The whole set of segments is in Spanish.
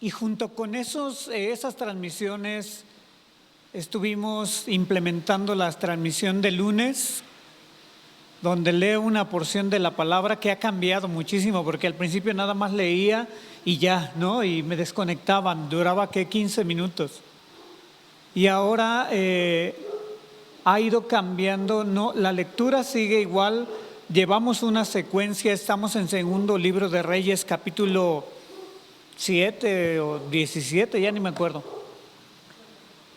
Y junto con esas transmisiones estuvimos implementando la transmisión de lunes, donde leo una porción de la palabra que ha cambiado muchísimo, porque al principio nada más leía y ya, ¿no? Y me desconectaban, duraba 15 minutos. Y ahora ha ido cambiando, no, la lectura sigue igual, llevamos una secuencia, estamos en segundo libro de Reyes, capítulo 7 o 17, ya ni me acuerdo.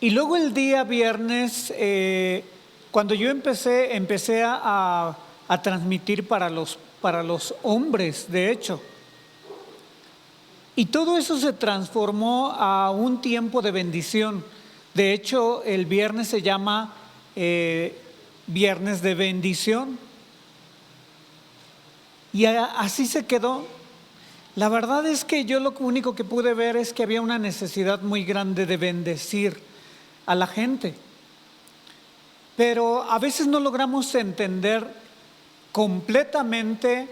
Y luego el día viernes, cuando yo empecé a transmitir para los hombres, de hecho. Y todo eso se transformó a un tiempo de bendición. De hecho, el viernes se llama Viernes de Bendición. Y así se quedó. La verdad es que yo lo único que pude ver es que había una necesidad muy grande de bendecir a la gente. Pero a veces no logramos entender completamente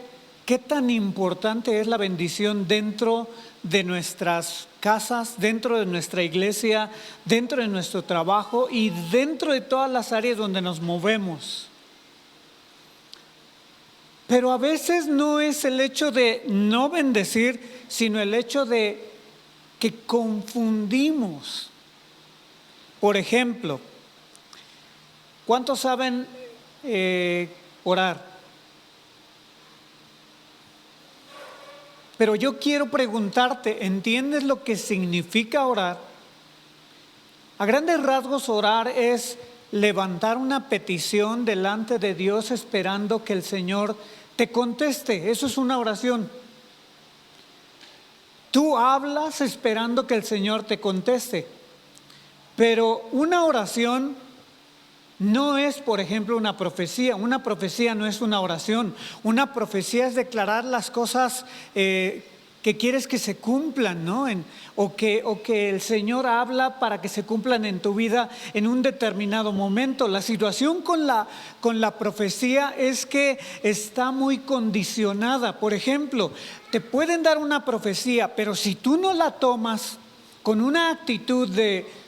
qué tan importante es la bendición dentro de nuestras casas, dentro de nuestra iglesia, dentro de nuestro trabajo y dentro de todas las áreas donde nos movemos. Pero a veces no es el hecho de no bendecir, sino el hecho de que confundimos. Por ejemplo, ¿cuántos saben orar? Pero yo quiero preguntarte, ¿entiendes lo que significa orar? A grandes rasgos, orar es levantar una petición delante de Dios esperando que el Señor te conteste. Eso es una oración. Tú hablas esperando que el Señor te conteste. Pero una oración no es, por ejemplo, una profecía. Una profecía no es una oración. Una profecía es declarar las cosas que quieres que se cumplan, ¿no? O que el Señor habla para que se cumplan en tu vida en un determinado momento. La situación con la profecía es que está muy condicionada. Por ejemplo, te pueden dar una profecía, pero si tú no la tomas con una actitud de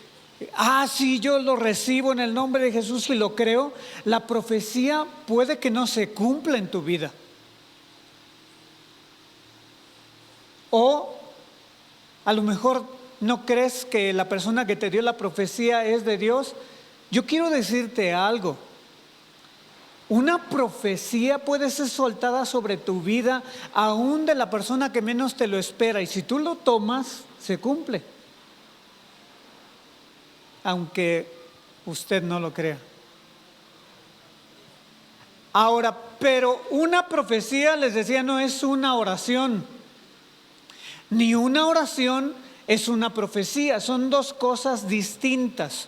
sí, yo lo recibo en el nombre de Jesús y lo creo, la profecía puede que no se cumpla en tu vida. O a lo mejor no crees que la persona que te dio la profecía es de Dios. Yo quiero decirte algo. Una profecía puede ser soltada sobre tu vida aún de la persona que menos te lo espera, y si tú lo tomas, se cumple. Aunque usted no lo crea. Ahora, pero una profecía, les decía, no es una oración. Ni una oración es una profecía, son dos cosas distintas.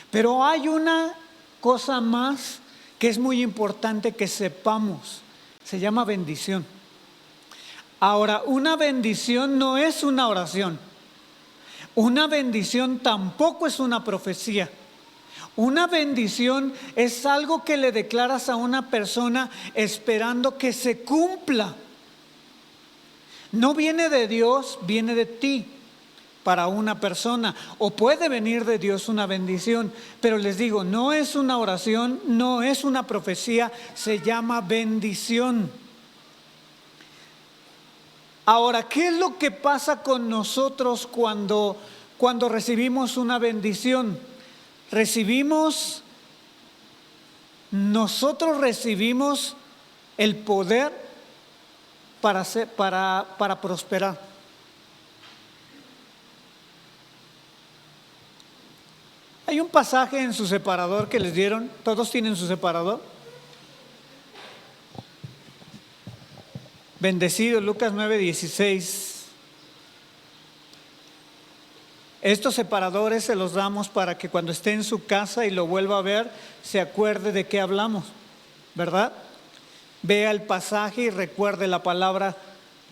Pero hay una cosa más que es muy importante que sepamos, se llama bendición. Ahora, una bendición no es una oración. Una bendición tampoco es una profecía. Una bendición es algo que le declaras a una persona esperando que se cumpla. No viene de Dios, viene de ti para una persona. O puede venir de Dios una bendición, pero les digo, no es una oración, no es una profecía, se llama bendición. Ahora, ¿qué es lo que pasa con nosotros cuando recibimos una bendición? Nosotros recibimos el poder para prosperar. Hay un pasaje en su separador que les dieron. ¿Todos tienen su separador? Bendecido, Lucas 9:16. Estos separadores se los damos para que cuando esté en su casa y lo vuelva a ver, se acuerde de qué hablamos, ¿verdad? Vea el pasaje y recuerde la palabra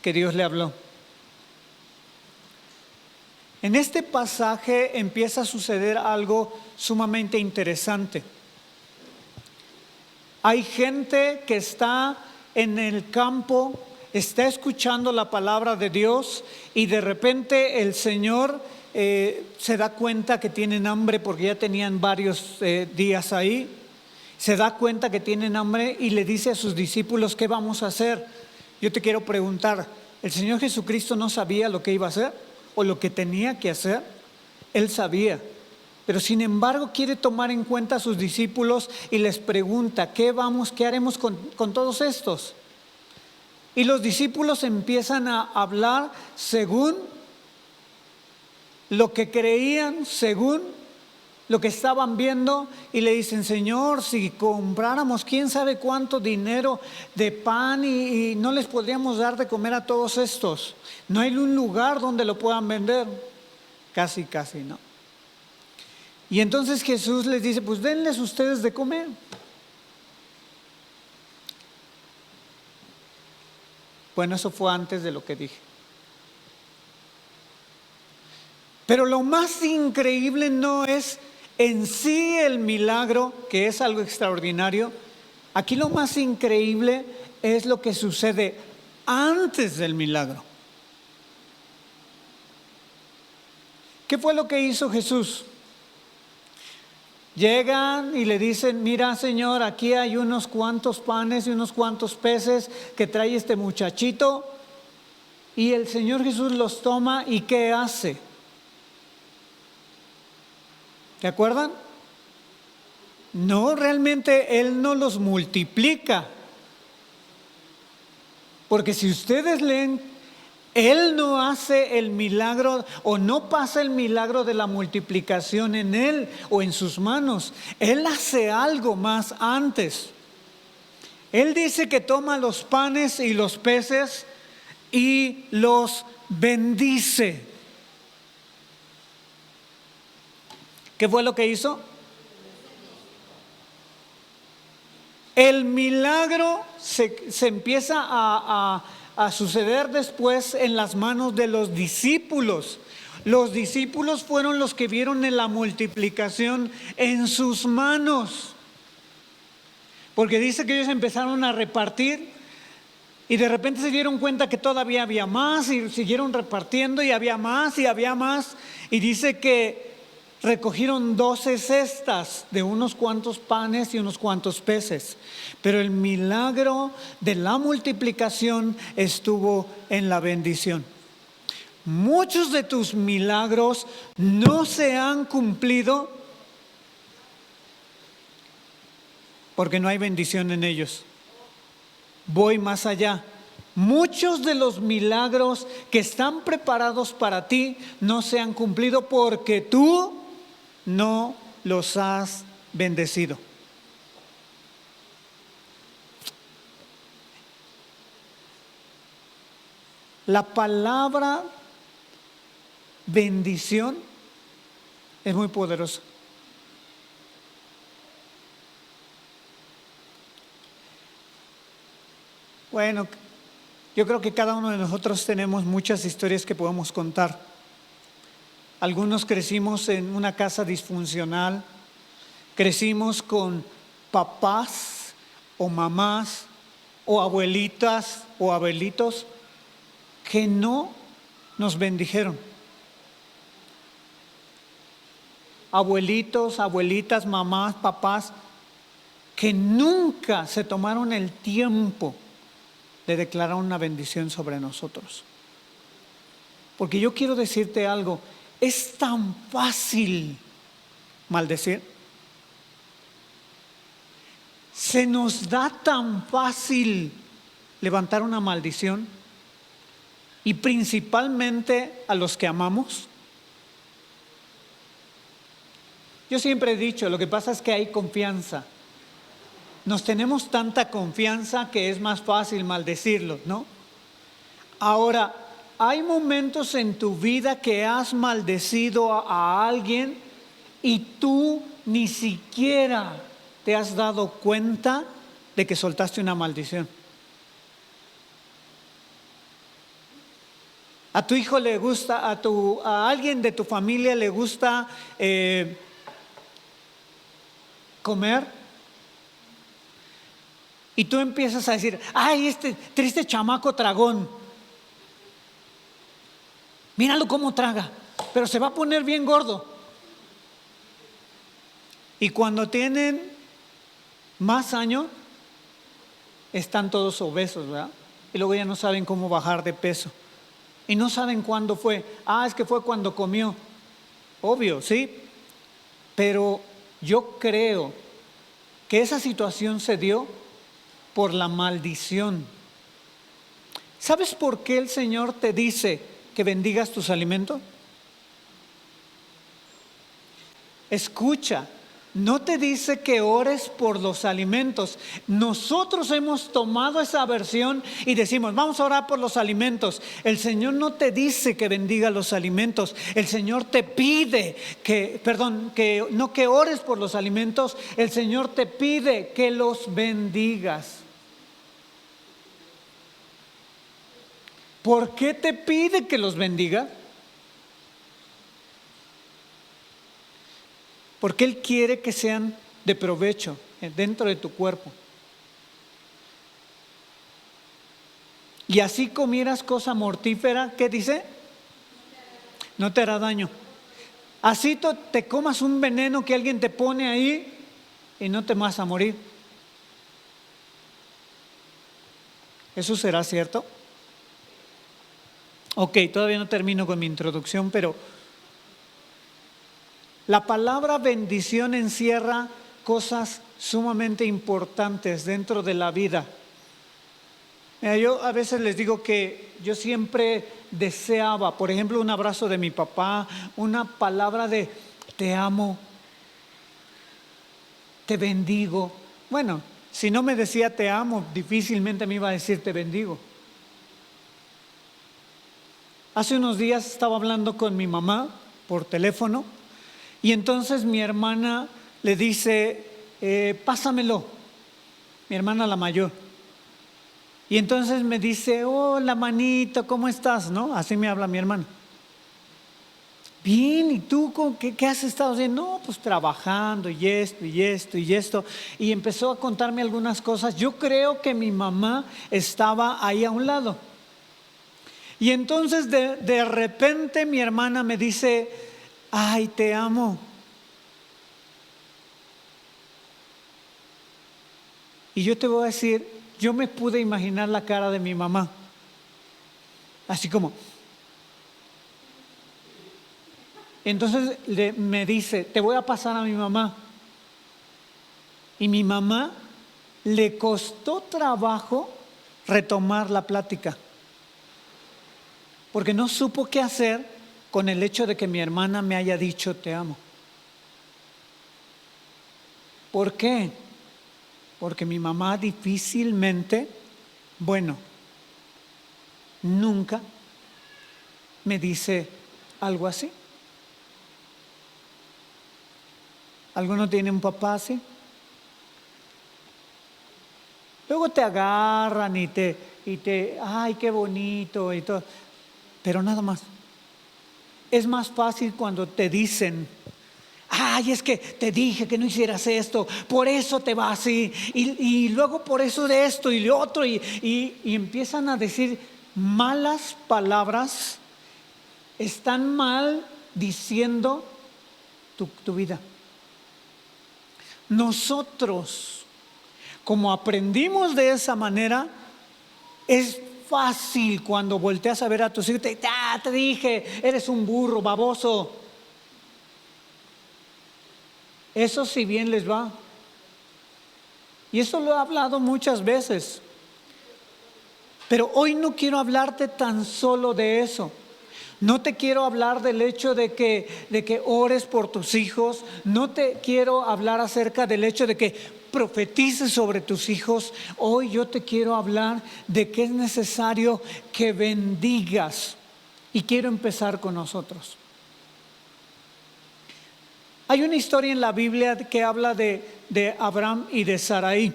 que Dios le habló. En este pasaje empieza a suceder algo sumamente interesante. Hay gente que está en el campo está escuchando la palabra de Dios y de repente el Señor se da cuenta que tienen hambre porque ya tenían varios días ahí. Se da cuenta que tienen hambre y le dice a sus discípulos: ¿qué vamos a hacer? Yo te quiero preguntar, ¿el Señor Jesucristo no sabía lo que iba a hacer o lo que tenía que hacer? Él sabía, pero sin embargo quiere tomar en cuenta a sus discípulos y les pregunta: ¿qué haremos con todos estos? Y los discípulos empiezan a hablar según lo que creían, según lo que estaban viendo, y le dicen: Señor, si compráramos quién sabe cuánto dinero de pan y no les podríamos dar de comer a todos estos. No hay un lugar donde lo puedan vender. Casi no. Y entonces Jesús les dice: pues denles ustedes de comer. Bueno, eso fue antes de lo que dije. Pero lo más increíble no es en sí el milagro, que es algo extraordinario. Aquí lo más increíble es lo que sucede antes del milagro. ¿Qué fue lo que hizo Jesús? Llegan y le dicen: mira, Señor, aquí hay unos cuantos panes y unos cuantos peces que trae este muchachito. Y el Señor Jesús los toma y ¿qué hace? ¿Se acuerdan? No, realmente Él no los multiplica. Porque si ustedes leen, Él no hace el milagro o no pasa el milagro de la multiplicación en Él o en sus manos. Él hace algo más antes. Él dice que toma los panes y los peces y los bendice. ¿Qué fue lo que hizo? El milagro se empieza a suceder después en las manos de los discípulos. Los discípulos fueron los que vieron en la multiplicación en sus manos. Porque dice que ellos empezaron a repartir y de repente se dieron cuenta que todavía había más y siguieron repartiendo y había más y había más. Y dice que recogieron 12 cestas de unos cuantos panes y unos cuantos peces. Pero el milagro de la multiplicación estuvo en la bendición. Muchos de tus milagros no se han cumplido porque no hay bendición en ellos. Voy más allá. Muchos de los milagros que están preparados para ti no se han cumplido porque tú no los has bendecido. La palabra bendición es muy poderosa. Bueno, yo creo que cada uno de nosotros tenemos muchas historias que podemos contar. Algunos crecimos en una casa disfuncional, crecimos con papás o mamás o abuelitas o abuelitos que no nos bendijeron. Abuelitos, abuelitas, mamás, papás que nunca se tomaron el tiempo de declarar una bendición sobre nosotros. Porque yo quiero decirte algo, es tan fácil maldecir. Se nos da tan fácil levantar una maldición, y principalmente a los que amamos. Yo siempre he dicho, lo que pasa es que hay confianza. Nos tenemos tanta confianza que es más fácil maldecirlos, ¿no? Ahora, hay momentos en tu vida que has maldecido a alguien y tú ni siquiera te has dado cuenta de que soltaste una maldición. A tu hijo le gusta, a alguien de tu familia le gusta comer. y tú empiezas a decir, ay, este triste chamaco tragón, míralo cómo traga, pero se va a poner bien gordo. Y cuando tienen más años, están todos obesos, ¿verdad? Y luego ya no saben cómo bajar de peso. Y no saben cuándo fue. Es que fue cuando comió. Obvio, ¿sí? Pero yo creo que esa situación se dio por la maldición. ¿Sabes por qué el Señor te dice que bendigas tus alimentos? Escucha, no te dice que ores por los alimentos. Nosotros hemos tomado esa versión y decimos, vamos a orar por los alimentos. El Señor no te dice que bendiga los alimentos. El Señor te pide que no que ores por los alimentos. El Señor te pide que los bendigas. ¿Por qué te pide que los bendiga? Porque Él quiere que sean de provecho dentro de tu cuerpo. Y así comieras cosa mortífera, ¿qué dice? No te hará daño. Así te comas un veneno que alguien te pone ahí y no te vas a morir. ¿Eso será cierto? Ok, todavía no termino con mi introducción, pero la palabra bendición encierra cosas sumamente importantes dentro de la vida. Mira, yo a veces les digo que yo siempre deseaba, por ejemplo, un abrazo de mi papá, una palabra de te amo, te bendigo. Bueno, si no me decía te amo, difícilmente me iba a decir te bendigo. Hace unos días estaba hablando con mi mamá por teléfono. Y entonces mi hermana le dice, pásamelo, mi hermana la mayor. Y entonces me dice, hola manito, ¿cómo estás? ¿No? Así me habla mi hermana. Bien, ¿y tú qué has estado haciendo? No, pues trabajando y esto y esto y esto. Y empezó a contarme algunas cosas. Yo creo que mi mamá estaba ahí a un lado. Y entonces de repente mi hermana me dice, ay, te amo. Y yo te voy a decir, yo me pude imaginar la cara de mi mamá. Así como. Entonces me dice, te voy a pasar a mi mamá. Y mi mamá le costó trabajo retomar la plática. Porque no supo qué hacer con el hecho de que mi hermana me haya dicho te amo. ¿Por qué? Porque mi mamá difícilmente, nunca me dice algo así. ¿Alguno tiene un papá así? Luego te agarran y te, ay, qué bonito y todo, pero nada más. Es más fácil cuando te dicen, ay, es que te dije que no hicieras esto, por eso te va así, y luego por eso de esto y lo otro, y empiezan a decir malas palabras, están mal diciendo tu vida. Nosotros, como aprendimos de esa manera, es fácil cuando volteas a ver a tus hijos, te dije, eres un burro, baboso. Eso si bien les va. Y eso lo he hablado muchas veces. Pero hoy no quiero hablarte tan solo de eso. No te quiero hablar del hecho de que ores por tus hijos. No te quiero hablar acerca del hecho de que profetices sobre tus hijos. Hoy yo te quiero hablar de que es necesario que bendigas. Y quiero empezar con nosotros. Hay una historia en la Biblia que habla de Abraham y de Sarai.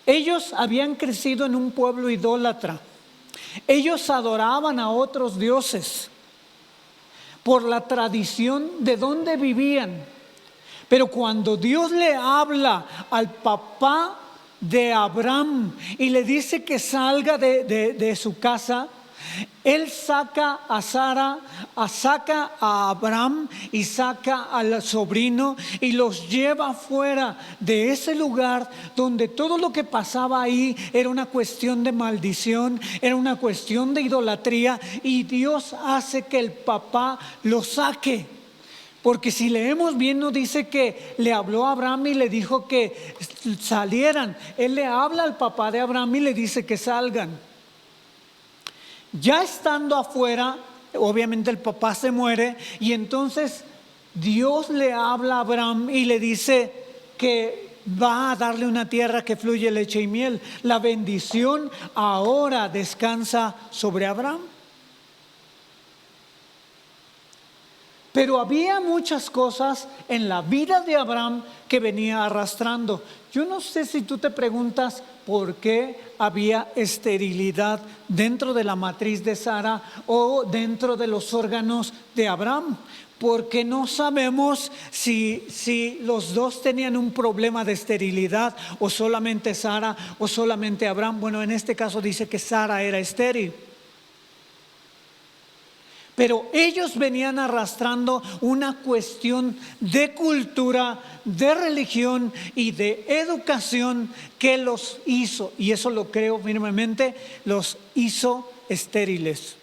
Ellos habían crecido en un pueblo idólatra. Ellos adoraban a otros dioses por la tradición de donde vivían. Pero cuando Dios le habla al papá de Abraham y le dice que salga de su casa, él saca a Sara, saca a Abraham y saca al sobrino y los lleva fuera de ese lugar donde todo lo que pasaba ahí era una cuestión de maldición, era una cuestión de idolatría, y Dios hace que el papá lo saque. Porque si leemos bien, no dice que le habló a Abraham y le dijo que salieran. Él le habla al papá de Abraham y le dice que salgan. Ya estando afuera, obviamente el papá se muere, y entonces Dios le habla a Abraham y le dice que va a darle una tierra que fluye leche y miel. La bendición ahora descansa sobre Abraham. Pero había muchas cosas en la vida de Abraham que venía arrastrando. Yo no sé si tú te preguntas por qué había esterilidad dentro de la matriz de Sara o dentro de los órganos de Abraham. Porque no sabemos si los dos tenían un problema de esterilidad, o solamente Sara o solamente Abraham. Bueno, en este caso dice que Sara era estéril. Pero ellos venían arrastrando una cuestión de cultura, de religión y de educación que los hizo, y eso lo creo firmemente, los hizo estériles.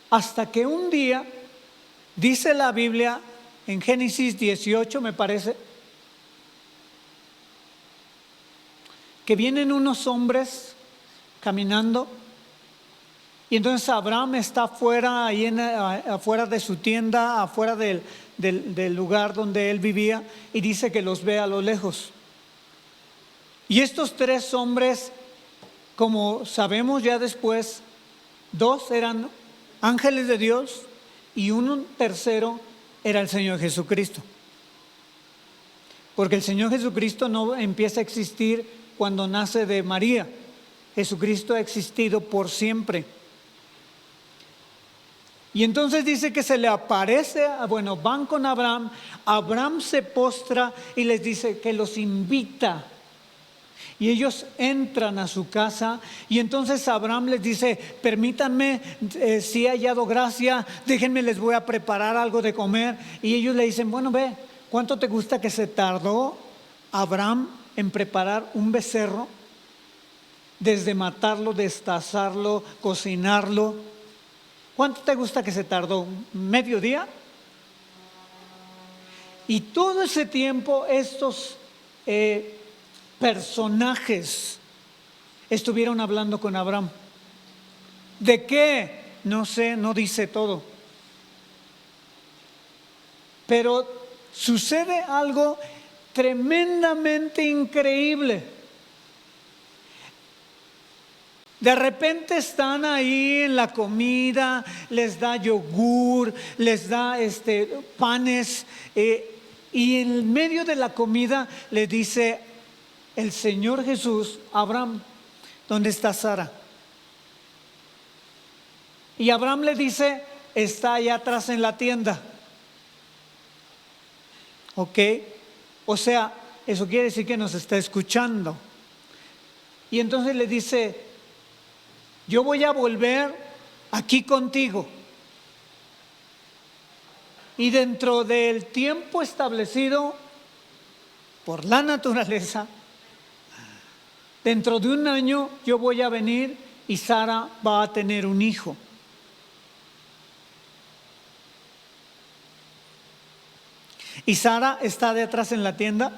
Hasta que un día, dice la Biblia en Génesis 18, me parece, que vienen unos hombres caminando, y entonces Abraham está afuera, afuera de su tienda, afuera del lugar donde él vivía, y dice que los ve a lo lejos. Y estos tres hombres, como sabemos ya después, dos eran ángeles de Dios y un tercero era el Señor Jesucristo. Porque el Señor Jesucristo no empieza a existir cuando nace de María. Jesucristo ha existido por siempre. Y entonces dice que se le aparece, bueno, van con Abraham, Abraham se postra y les dice que los invita. Y ellos entran a su casa, y entonces Abraham les dice: permítanme, si he hallado gracia, déjenme, les voy a preparar algo de comer. Y ellos le dicen: bueno, ve, ¿cuánto te gusta que se tardó Abraham en preparar un becerro? Desde matarlo, destazarlo, cocinarlo. ¿Cuánto te gusta que se tardó? ¿Medio día? Y todo ese tiempo estos personajes estuvieron hablando con Abraham. ¿De qué? No sé, no dice todo. Pero sucede algo tremendamente increíble. De repente están ahí en la comida, les da yogur, les da panes, y en medio de la comida le dice el Señor Jesús: Abraham, ¿dónde está Sara? Y Abraham le dice: está allá atrás en la tienda. ¿Ok? O sea, eso quiere decir que nos está escuchando. Y entonces le dice: yo voy a volver aquí contigo. Y dentro del tiempo establecido por la naturaleza, dentro de un año yo voy a venir y Sara va a tener un hijo. Y Sara está de atrás en la tienda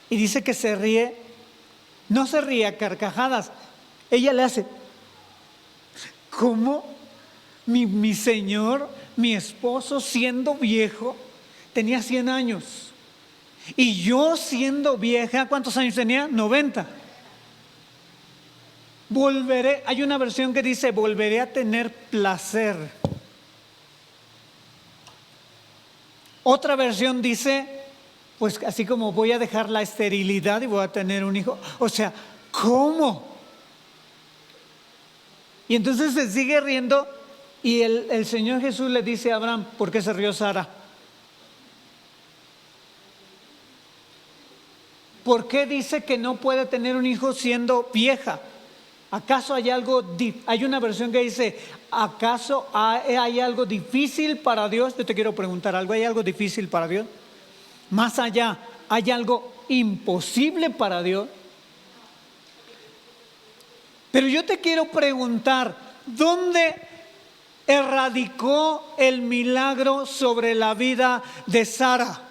y dice que se ríe. No se ríe a carcajadas. Ella le hace: ¿cómo? Mi señor, mi esposo, siendo viejo, tenía 100 años. Y yo, siendo vieja, ¿cuántos años tenía? 90. Volveré, hay una versión que dice: volveré a tener placer. Otra versión dice: pues así como voy a dejar la esterilidad y voy a tener un hijo. O sea, ¿cómo? Y entonces se sigue riendo Y el Señor Jesús le dice a Abraham, ¿por qué se rió Sara? ¿Por qué dice que no puede tener un hijo siendo vieja? ¿Acaso hay una versión que dice, ¿acaso hay algo difícil para Dios? Yo te quiero preguntar algo, ¿hay algo difícil para Dios? Más allá, ¿hay algo imposible para Dios? Pero yo te quiero preguntar, ¿dónde erradicó el milagro sobre la vida de Sara?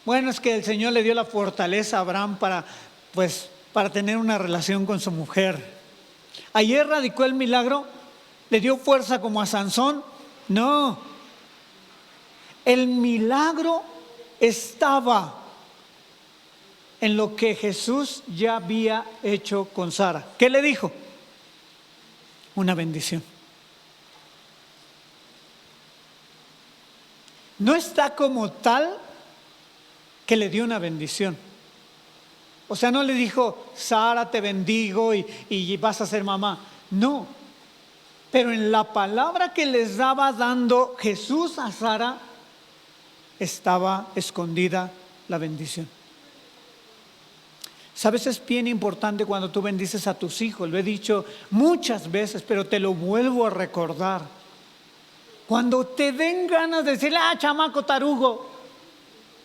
Bueno, es que el Señor le dio la fortaleza a Abraham para tener una relación con su mujer. ¿Ahí erradicó el milagro? ¿Le dio fuerza como a Sansón? No. El milagro estaba en lo que Jesús ya había hecho con Sara. ¿Qué le dijo? Una bendición. No está como tal que le dio una bendición. O sea, no le dijo, Sara, te bendigo y vas a ser mamá. No. Pero en la palabra que les daba dando Jesús a Sara, estaba escondida la bendición. Sabes, es bien importante cuando tú bendices a tus hijos. Lo he dicho muchas veces, pero te lo vuelvo a recordar. Cuando te den ganas de decirle, chamaco tarugo,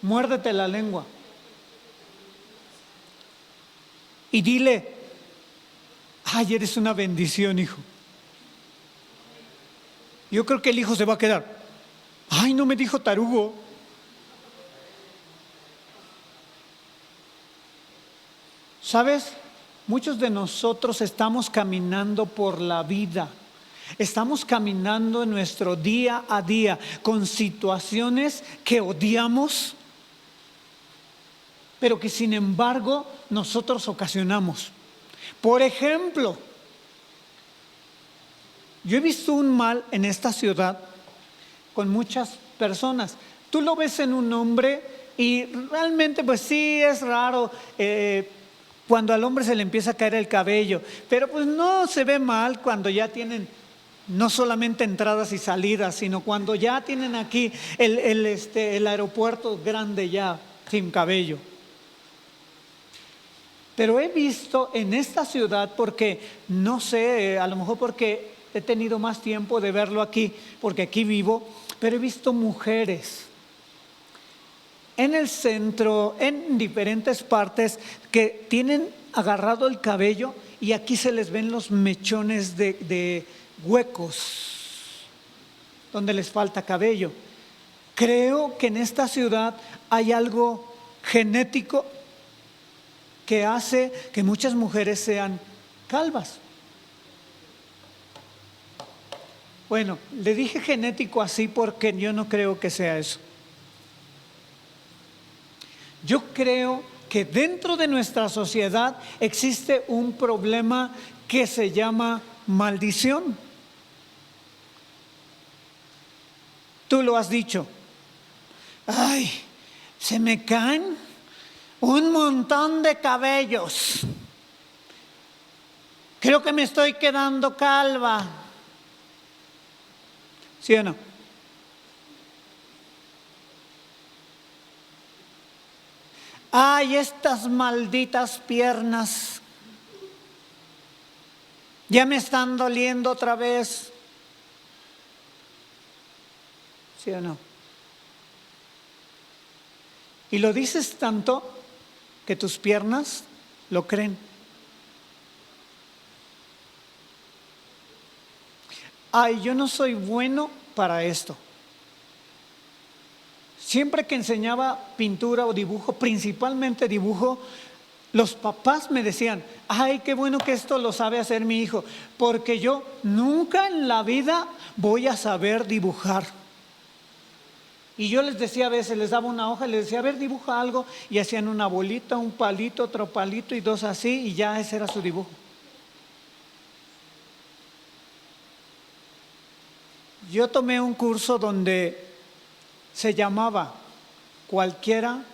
muérdete la lengua. Y dile, eres una bendición, hijo. Yo creo que el hijo se va a quedar, no me dijo tarugo. ¿Sabes? Muchos de nosotros estamos caminando por la vida. Estamos caminando en nuestro día a día con situaciones que odiamos, pero que sin embargo nosotros ocasionamos. Por ejemplo, yo he visto un mal en esta ciudad con muchas personas. Tú lo ves en un hombre y realmente pues sí es raro cuando al hombre se le empieza a caer el cabello, pero pues no se ve mal cuando ya tienen no solamente entradas y salidas, sino cuando ya tienen aquí el aeropuerto grande ya sin cabello. Pero he visto en esta ciudad, porque no sé, a lo mejor porque he tenido más tiempo de verlo aquí, porque aquí vivo, pero he visto mujeres en el centro, en diferentes partes, que tienen agarrado el cabello y aquí se les ven los mechones de huecos donde les falta cabello. Creo que en esta ciudad hay algo genético que hace que muchas mujeres sean calvas. Bueno, le dije genético así porque yo no creo que sea eso. Yo creo que dentro de nuestra sociedad existe un problema que se llama maldición. Tú lo has dicho. Se me caen un montón de cabellos. Creo que me estoy quedando calva. ¿Sí o no? Estas malditas piernas ya me están doliendo otra vez. ¿Sí o no? Y lo dices tanto que tus piernas lo creen. Yo no soy bueno para esto. Siempre que enseñaba pintura o dibujo, principalmente dibujo, los papás me decían, qué bueno que esto lo sabe hacer mi hijo, porque yo nunca en la vida voy a saber dibujar. Y yo les decía a veces, les daba una hoja y les decía, a ver, dibuja algo, y hacían una bolita, un palito, otro palito y dos así, y ya ese era su dibujo. Yo tomé un curso donde se llamaba Cualquiera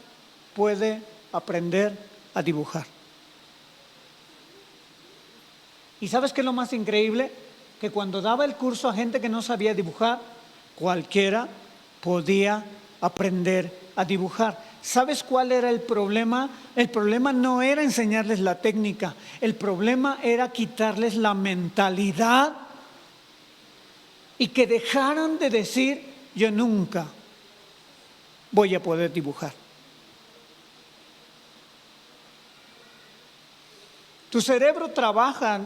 puede aprender a dibujar. ¿Y sabes qué es lo más increíble? que cuando daba el curso a gente que no sabía dibujar, cualquiera podía aprender a dibujar. ¿Sabes cuál era el problema? El problema no era enseñarles la técnica, el problema era quitarles la mentalidad y que dejaran de decir: yo nunca voy a poder dibujar. Tu cerebro trabaja,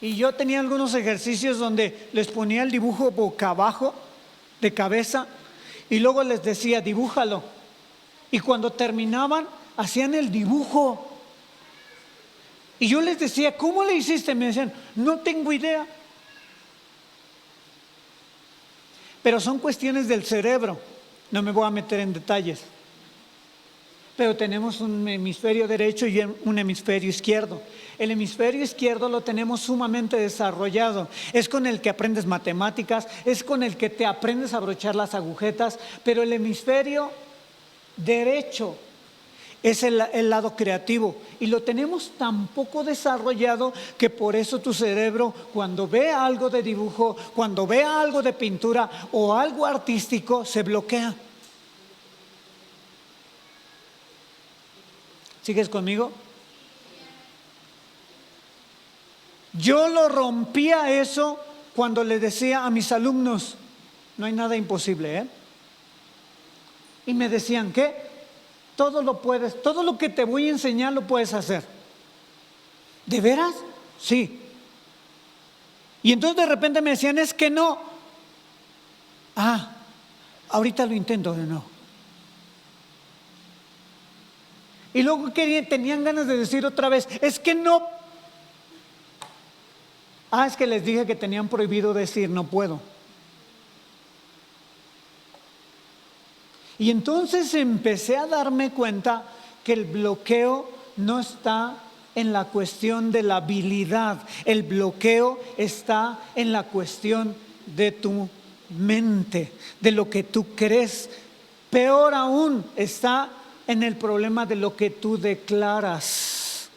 y yo tenía algunos ejercicios donde les ponía el dibujo boca abajo, de cabeza, y luego les decía: dibújalo. Y cuando terminaban, hacían el dibujo. Y yo les decía: ¿cómo le hiciste? Me decían: no tengo idea. Pero son cuestiones del cerebro, no me voy a meter en detalles. Pero tenemos un hemisferio derecho y un hemisferio izquierdo. El hemisferio izquierdo lo tenemos sumamente desarrollado. Es con el que aprendes matemáticas, es con el que te aprendes a abrochar las agujetas, pero el hemisferio derecho es el lado creativo. Y lo tenemos tan poco desarrollado que por eso tu cerebro, cuando ve algo de dibujo, cuando ve algo de pintura o algo artístico, se bloquea. ¿Sigues conmigo? Yo lo rompía eso cuando le decía a mis alumnos: no hay nada imposible, ¿eh? Y me decían: ¿qué? Todo lo puedes, todo lo que te voy a enseñar lo puedes hacer. ¿De veras? Sí. Y entonces de repente me decían: es que no. Ahorita lo intento de nuevo. Y luego tenían ganas de decir otra vez: es que no. Es que les dije que tenían prohibido decir no puedo. Y entonces empecé a darme cuenta que el bloqueo no está en la cuestión de la habilidad, el bloqueo está en la cuestión de tu mente, de lo que tú crees. Peor aún, está en el problema de lo que tú declaras.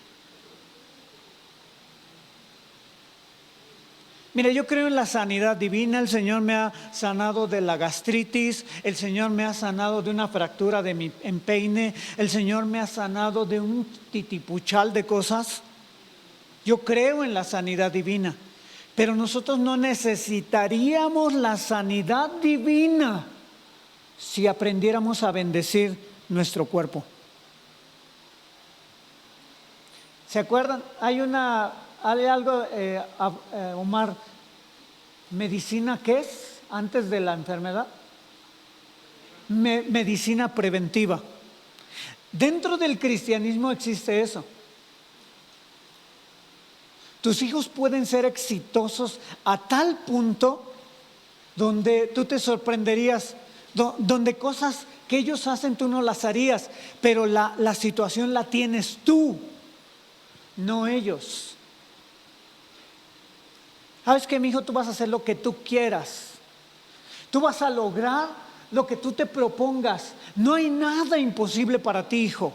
Mira, yo creo en la sanidad divina. El Señor me ha sanado de la gastritis, el Señor me ha sanado de una fractura de mi empeine, el Señor me ha sanado de un titipuchal de cosas. Yo creo en la sanidad divina, pero nosotros no necesitaríamos la sanidad divina si aprendiéramos a bendecir nuestro cuerpo. ¿Se acuerdan? Hay algo, Omar, medicina, ¿qué es? Antes de la enfermedad. Medicina preventiva. Dentro del cristianismo existe eso. Tus hijos pueden ser exitosos a tal punto donde tú te sorprenderías, donde cosas que ellos hacen tú no las harías, pero la situación la tienes tú, no ellos. ¿Sabes qué, mi hijo? Tú vas a hacer lo que tú quieras. Tú vas a lograr lo que tú te propongas. No hay nada imposible para ti, hijo.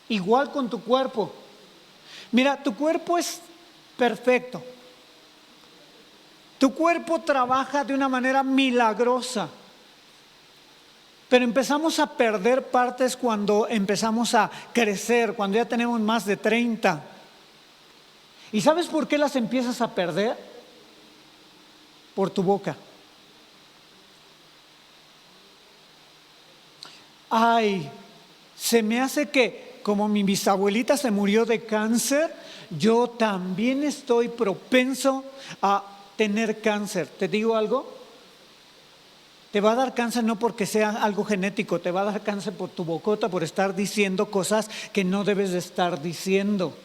Igual con tu cuerpo. Mira, tu cuerpo es perfecto. Tu cuerpo trabaja de una manera milagrosa. Pero empezamos a perder partes cuando empezamos a crecer, cuando ya tenemos más de 30. ¿Y sabes por qué las empiezas a perder? Por tu boca. Se me hace que como mi bisabuelita se murió de cáncer, yo también estoy propenso a tener cáncer. ¿Te digo algo? Te va a dar cáncer no porque sea algo genético, te va a dar cáncer por tu bocota, por estar diciendo cosas que no debes de estar diciendo.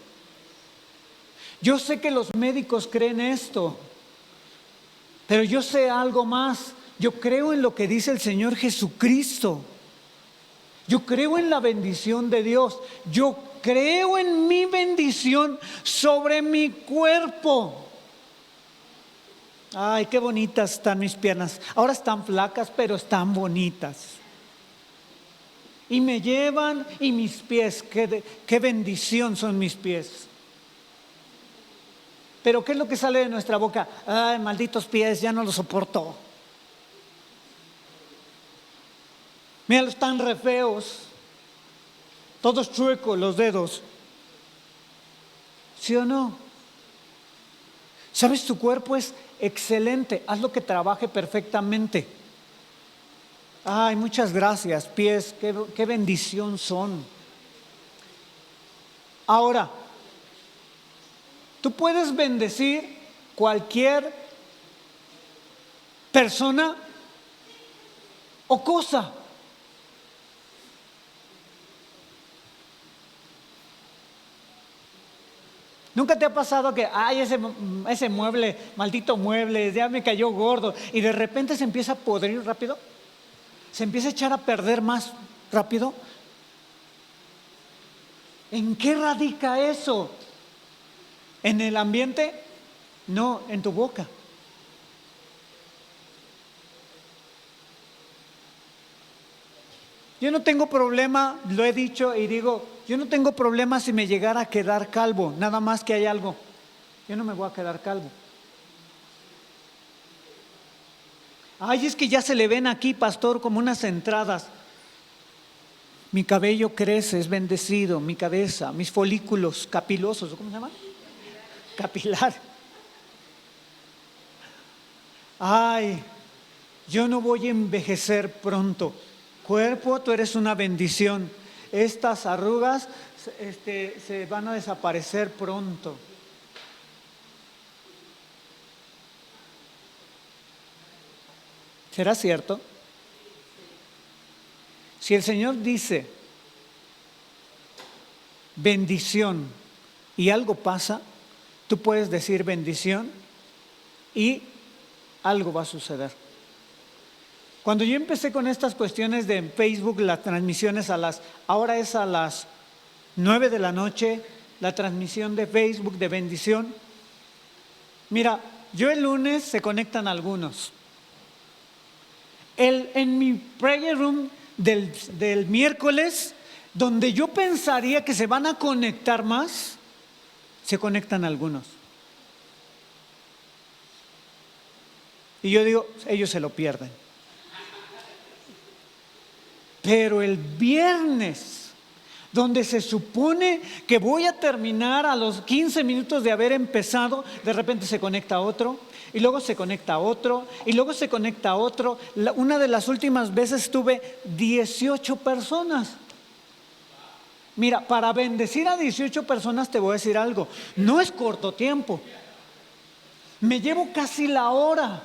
Yo sé que los médicos creen esto, pero yo sé algo más. Yo creo en lo que dice el Señor Jesucristo. Yo creo en la bendición de Dios. Yo creo en mi bendición sobre mi cuerpo. Ay, qué bonitas están mis piernas. Ahora están flacas, pero están bonitas. Y me llevan, y mis pies, qué bendición son mis pies. Pero ¿qué es lo que sale de nuestra boca? Ay, malditos pies, ya no los soporto. Mira, están re feos, todos chuecos los dedos. ¿Sí o no? ¿Sabes? Tu cuerpo es excelente, hazlo que trabaje perfectamente. Ay, muchas gracias, pies, qué bendición son. Ahora, tú puedes bendecir cualquier persona o cosa. ¿Nunca te ha pasado que, ay, ese mueble, maldito mueble, ya me cayó gordo, y de repente se empieza a podrir rápido? ¿Se empieza a echar a perder más rápido? ¿En qué radica eso? ¿En el ambiente? No, en tu boca. Yo no tengo problema, lo he dicho y digo, yo no tengo problema si me llegara a quedar calvo, nada más que hay algo. Yo no me voy a quedar calvo. Ay, es que ya se le ven aquí, pastor, como unas entradas. Mi cabello crece, es bendecido, mi cabeza, mis folículos capilosos, ¿cómo se llama? Capilar. Ay, yo no voy a envejecer pronto. Cuerpo, tú eres una bendición. Estas arrugas se van a desaparecer pronto. ¿Será cierto? Si el Señor dice bendición y algo pasa, tú puedes decir bendición y algo va a suceder. Cuando yo empecé con estas cuestiones de Facebook, las transmisiones ahora es a las 9 de la noche, la transmisión de Facebook de bendición. Mira, yo el lunes se conectan algunos. En mi prayer room del miércoles, donde yo pensaría que se van a conectar más, se conectan algunos. Y yo digo, ellos se lo pierden. Pero el viernes, donde se supone que voy a terminar a los 15 minutos de haber empezado, de repente se conecta otro, y luego se conecta otro, y luego se conecta otro. Una de las últimas veces tuve 18 personas. Mira, para bendecir a 18 personas te voy a decir algo, no es corto tiempo. Me llevo casi la hora.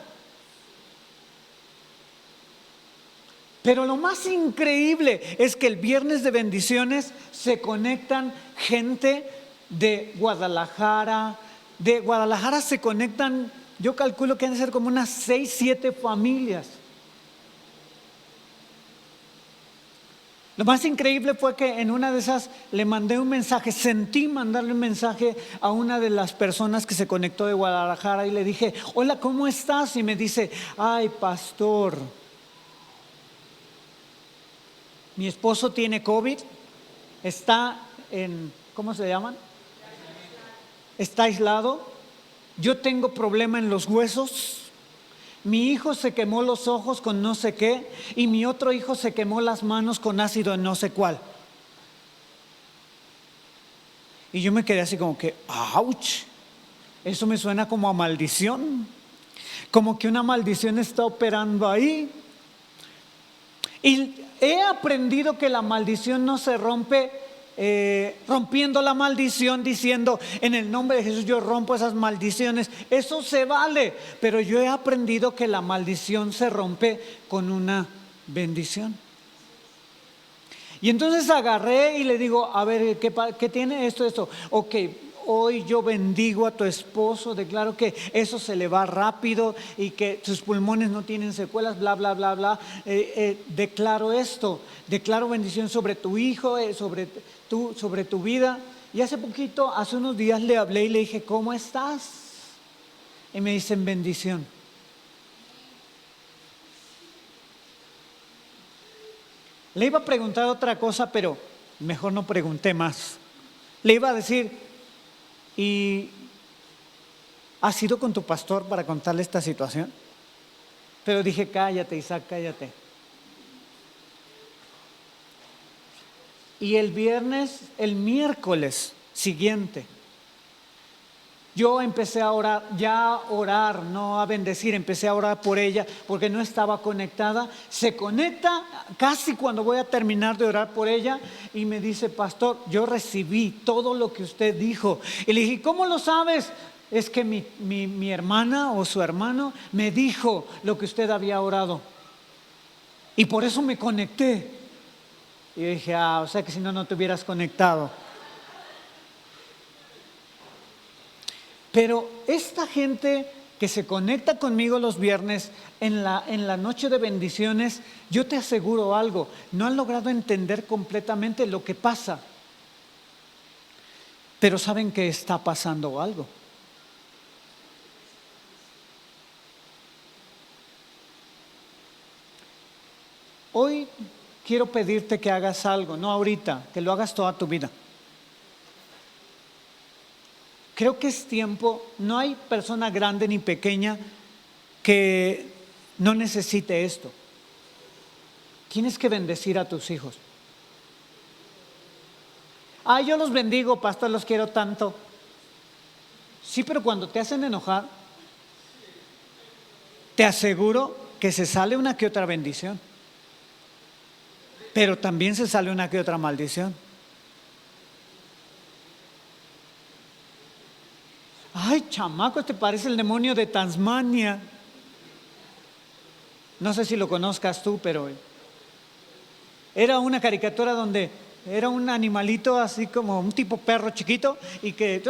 Pero lo más increíble es que el viernes de bendiciones se conectan gente de Guadalajara. De Guadalajara se conectan, yo calculo que han de ser como unas 6, 7 familias. Lo más increíble fue que en una de esas le mandé un mensaje, sentí mandarle un mensaje a una de las personas que se conectó de Guadalajara y le dije, hola, ¿cómo estás? Y me dice, ay, pastor, mi esposo tiene COVID, está ¿cómo se llaman? Está aislado, yo tengo problema en los huesos, mi hijo se quemó los ojos con no sé qué y mi otro hijo se quemó las manos con ácido en no sé cuál. Y yo me quedé así como que, ¡ouch! Eso me suena como a maldición, como que una maldición está operando ahí. Y he aprendido que la maldición no se rompe rompiendo la maldición, diciendo en el nombre de Jesús yo rompo esas maldiciones. Eso se vale, pero yo he aprendido que la maldición se rompe con una bendición. Y entonces agarré y le digo, a ver, ¿qué tiene esto? Ok, hoy yo bendigo a tu esposo, declaro que eso se le va rápido y que sus pulmones no tienen secuelas, bla, bla, bla, bla. Declaro esto, declaro bendición sobre tu hijo, sobre tu vida. Y hace unos días le hablé y le dije, ¿cómo estás? Y me dicen bendición. Le iba a preguntar otra cosa, pero mejor no pregunté más. Le iba a decir, ¿y ¿Has ido con tu pastor para contarle esta situación? Pero dije, cállate, Isaac, cállate. Y el miércoles siguiente, yo empecé a orar, no a bendecir, empecé a orar por ella porque no estaba conectada. Se conecta casi cuando voy a terminar de orar por ella y me dice, pastor, yo recibí todo lo que usted dijo. Y le dije, ¿cómo lo sabes? Es que mi hermana o su hermano me dijo lo que usted había orado. Y por eso me conecté. Y yo dije, o sea que si no, no te hubieras conectado. Pero esta gente que se conecta conmigo los viernes en la noche de bendiciones, yo te aseguro algo, no han logrado entender completamente lo que pasa, pero saben que está pasando algo. Hoy quiero pedirte que hagas algo, no ahorita, que lo hagas toda tu vida. Creo que es tiempo, no hay persona grande ni pequeña que no necesite esto. Tienes que bendecir a tus hijos. Yo los bendigo, pastor, los quiero tanto. Sí, pero cuando te hacen enojar, te aseguro que se sale una que otra bendición. Pero también se sale una que otra maldición. Ay, chamaco, te parece el demonio de Tasmania. No sé si lo conozcas tú, pero era una caricatura donde era un animalito así como un tipo perro chiquito y que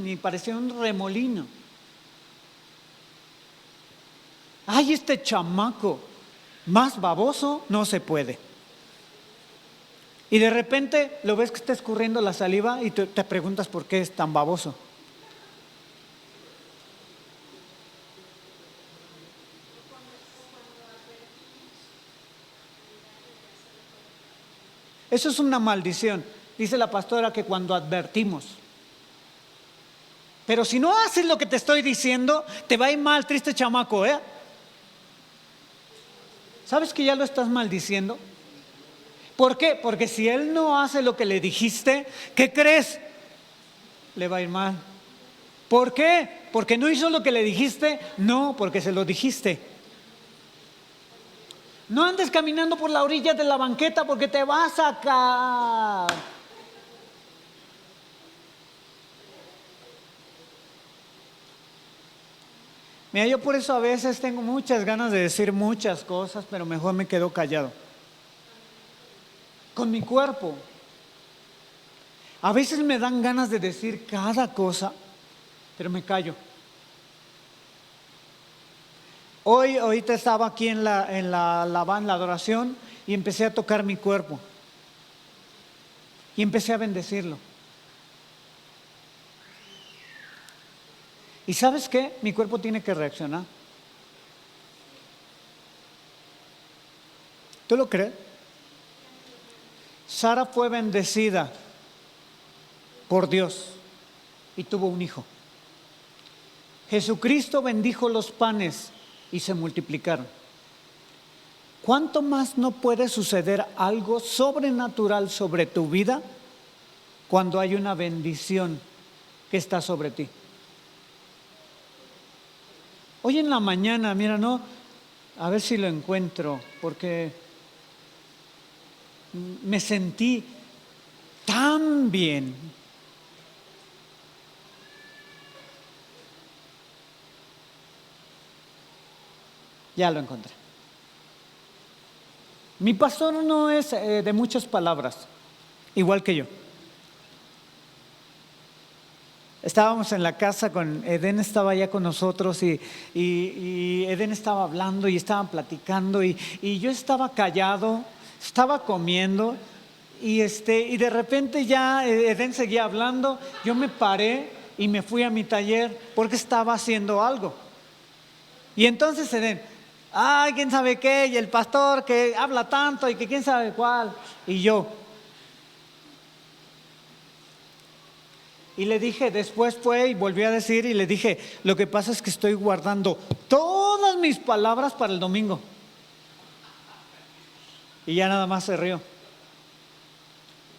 y parecía un remolino. Ay, este chamaco, más baboso no se puede. Y de repente lo ves que está escurriendo la saliva y te preguntas por qué es tan baboso. Eso es una maldición. Dice la pastora que cuando advertimos. Pero si no haces lo que te estoy diciendo, te va a ir mal, triste chamaco, ¿eh? ¿Sabes que ya lo estás maldiciendo? ¿Por qué? Porque si él no hace lo que le dijiste, ¿qué crees? Le va a ir mal. ¿Por qué? ¿Porque no hizo lo que le dijiste? No, porque se lo dijiste. No andes caminando por la orilla de la banqueta porque te vas a caer. Mira, yo por eso a veces tengo muchas ganas de decir muchas cosas, pero mejor me quedo callado. Con mi cuerpo. A veces me dan ganas de decir cada cosa, pero me callo. Ahorita estaba aquí en la adoración y empecé a tocar mi cuerpo. Y empecé a bendecirlo. ¿Y sabes qué? Mi cuerpo tiene que reaccionar. ¿Tú lo crees? Sara fue bendecida por Dios y tuvo un hijo. Jesucristo bendijo los panes y se multiplicaron. ¿Cuánto más no puede suceder algo sobrenatural sobre tu vida cuando hay una bendición que está sobre ti? Hoy en la mañana, mira, no, a ver si lo encuentro, porque me sentí tan bien. Ya lo encontré. Mi pastor no es de muchas palabras, igual que yo. Estábamos en la casa con Eden, estaba allá con nosotros y Eden estaba hablando y estaban platicando y yo estaba callado, estaba comiendo y de repente ya Eden seguía hablando. Yo me paré y me fui a mi taller porque estaba haciendo algo. Y entonces Eden, quién sabe qué, y el pastor que habla tanto y que quién sabe cuál, y yo. Y le dije, después fue y volví a decir y le dije, lo que pasa es que estoy guardando todas mis palabras para el domingo. Y ya nada más se rió.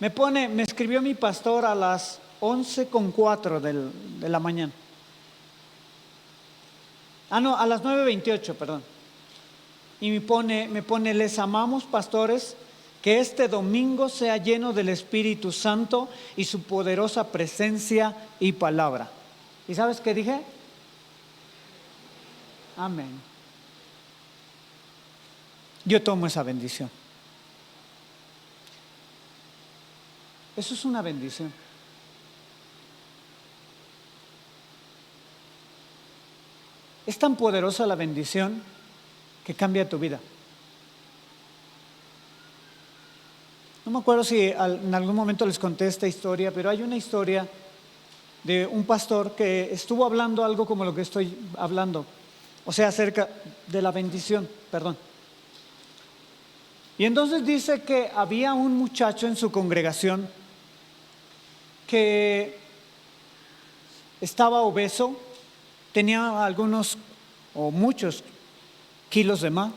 Me escribió mi pastor a las 11:04 de la mañana. No, a las 9:28, perdón. Y me pone, les amamos, pastores, que este domingo sea lleno del Espíritu Santo y su poderosa presencia y palabra. ¿Y sabes qué dije? Amén. Yo tomo esa bendición. Eso es una bendición. Es tan poderosa la bendición que cambia tu vida. No me acuerdo si en algún momento les conté esta historia, pero hay una historia de un pastor que estuvo hablando algo como lo que estoy hablando, o sea, acerca de la bendición, perdón. Y entonces dice que había un muchacho en su congregación que estaba obeso, tenía algunos o muchos kilos de más,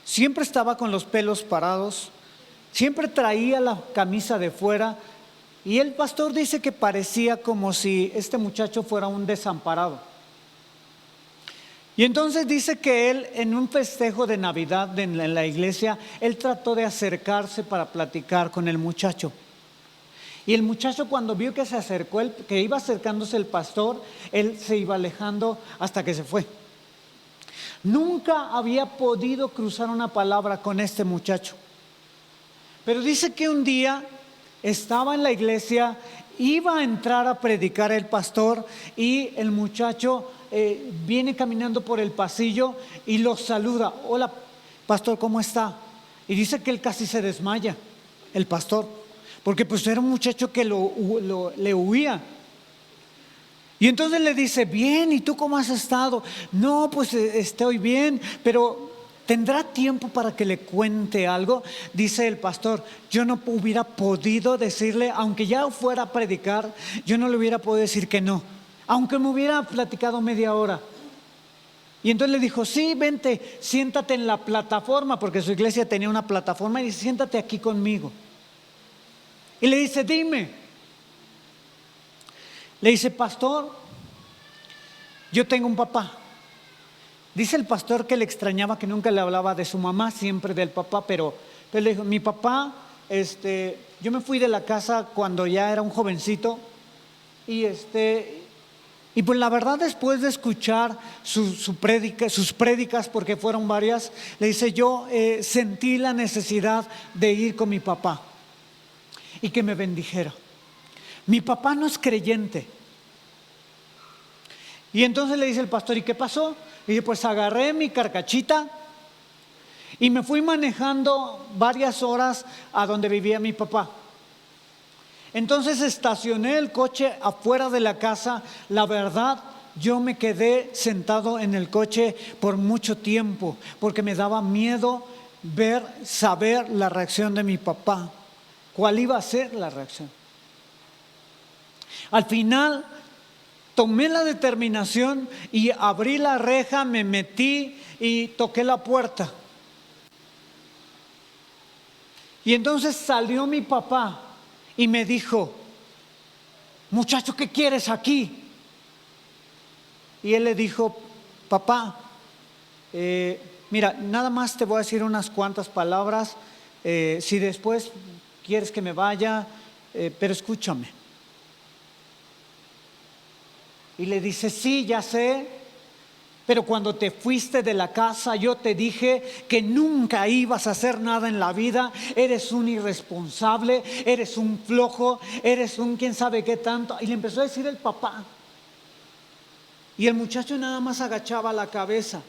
siempre estaba con los pelos parados, siempre traía la camisa de fuera, y el pastor dice que parecía como si este muchacho fuera un desamparado. Y entonces dice que él, en un festejo de Navidad en la iglesia, él trató de acercarse para platicar con el muchacho. Y el muchacho, cuando vio que se acercó, que iba acercándose el pastor, él se iba alejando hasta que se fue. Nunca había podido cruzar una palabra con este muchacho. Pero dice que un día estaba en la iglesia, iba a entrar a predicar el pastor, y el muchacho viene caminando por el pasillo y lo saluda. Hola, pastor, ¿cómo está? Y dice que él casi se desmaya, el pastor, porque pues era un muchacho que le huía. Y entonces le dice, bien, ¿y tú cómo has estado? No, pues estoy bien, pero ¿tendrá tiempo para que le cuente algo? Dice el pastor, yo no hubiera podido decirle, aunque ya fuera a predicar, yo no le hubiera podido decir que no, aunque me hubiera platicado media hora. Y entonces le dijo, sí, vente, siéntate en la plataforma, porque su iglesia tenía una plataforma, y dice, siéntate aquí conmigo. Y le dice, dime. Le dice, pastor, yo tengo un papá. Dice el pastor que le extrañaba que nunca le hablaba de su mamá, siempre del papá, pero le dijo, mi papá, yo me fui de la casa cuando ya era un jovencito, y pues la verdad, después de escuchar sus prédicas, porque fueron varias, le dice, yo sentí la necesidad de ir con mi papá y que me bendijera. Mi papá no es creyente. Y entonces le dice el pastor, ¿y qué pasó? Y dice, pues agarré mi carcachita y me fui manejando varias horas a donde vivía mi papá. Entonces estacioné el coche afuera de la casa. La verdad, yo me quedé sentado en el coche por mucho tiempo, porque me daba miedo saber la reacción de mi papá. ¿Cuál iba a ser la reacción? Al final tomé la determinación y abrí la reja, me metí y toqué la puerta. Y entonces salió mi papá y me dijo, muchacho, ¿qué quieres aquí? Y él le dijo, papá, mira, nada más te voy a decir unas cuantas palabras, si después quieres que me vaya, pero escúchame. Y le dice, sí, ya sé, pero cuando te fuiste de la casa yo te dije que nunca ibas a hacer nada en la vida. Eres un irresponsable, eres un flojo, eres un quién sabe qué tanto. Y le empezó a decir el papá. Y el muchacho nada más agachaba la cabeza.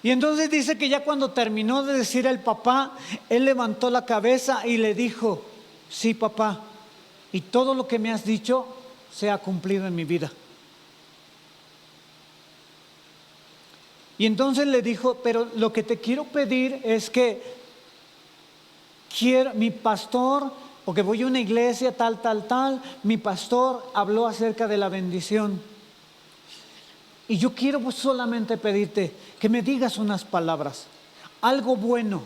Y entonces dice que ya cuando terminó de decir el papá, él levantó la cabeza y le dijo, sí, papá, y todo lo que me has dicho se ha cumplido en mi vida. Y entonces le dijo, pero lo que te quiero pedir es que mi pastor, porque voy a una iglesia tal, mi pastor habló acerca de la bendición. Y yo quiero pues solamente pedirte que me digas unas palabras, algo bueno,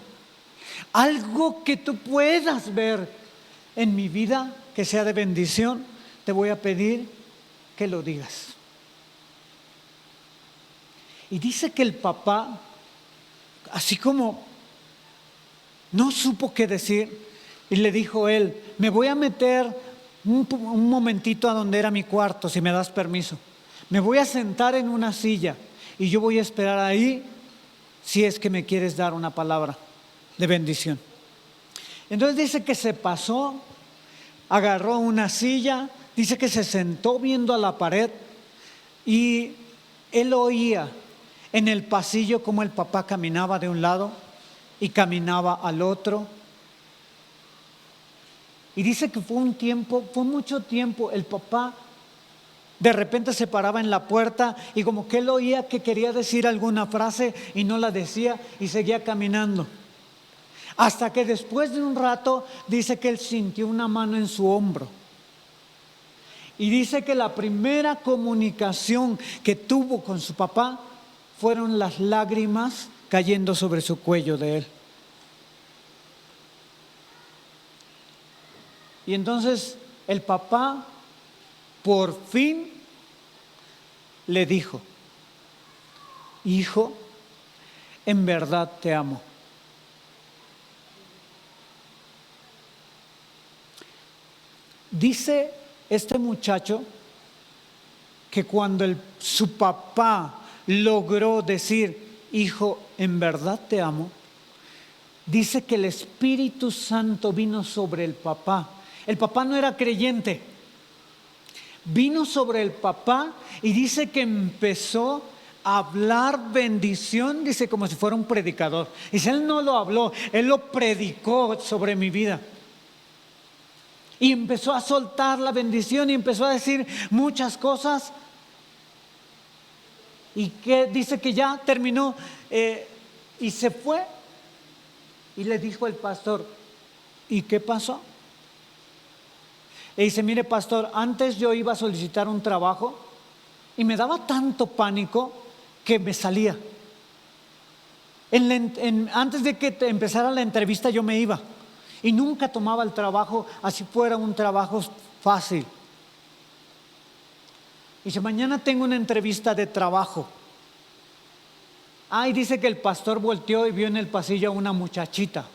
algo que tú puedas ver en mi vida que sea de bendición. Te voy a pedir que lo digas. Y dice que el papá, así como no supo qué decir, y le dijo él: me voy a meter un momentito a donde era mi cuarto, si me das permiso. Me voy a sentar en una silla y yo voy a esperar ahí si es que me quieres dar una palabra de bendición. Entonces dice que se pasó, agarró una silla, dice que se sentó viendo a la pared y él oía en el pasillo cómo el papá caminaba de un lado y caminaba al otro. Y dice que fue mucho tiempo, el papá de repente se paraba en la puerta y como que él oía que quería decir alguna frase y no la decía y seguía caminando. Hasta que después de un rato dice que él sintió una mano en su hombro. Y dice que la primera comunicación que tuvo con su papá fueron las lágrimas cayendo sobre su cuello de él. Y entonces el papá por fin le dijo: hijo, en verdad te amo. Dice este muchacho que cuando su papá logró decir: hijo, en verdad te amo, dice que el Espíritu Santo vino sobre el papá. El papá no era creyente. Vino sobre el papá y dice que empezó a hablar bendición, dice como si fuera un predicador. Dice, él no lo habló, él lo predicó sobre mi vida. Y empezó a soltar la bendición y empezó a decir muchas cosas. Y que dice que ya terminó y se fue. Y le dijo el pastor: ¿y qué pasó? Le dice: mire, pastor, antes yo iba a solicitar un trabajo y me daba tanto pánico que me salía. Antes de que empezara la entrevista yo me iba y nunca tomaba el trabajo así fuera un trabajo fácil. Dice: mañana tengo una entrevista de trabajo. Y dice que el pastor volteó y vio en el pasillo a una muchachita.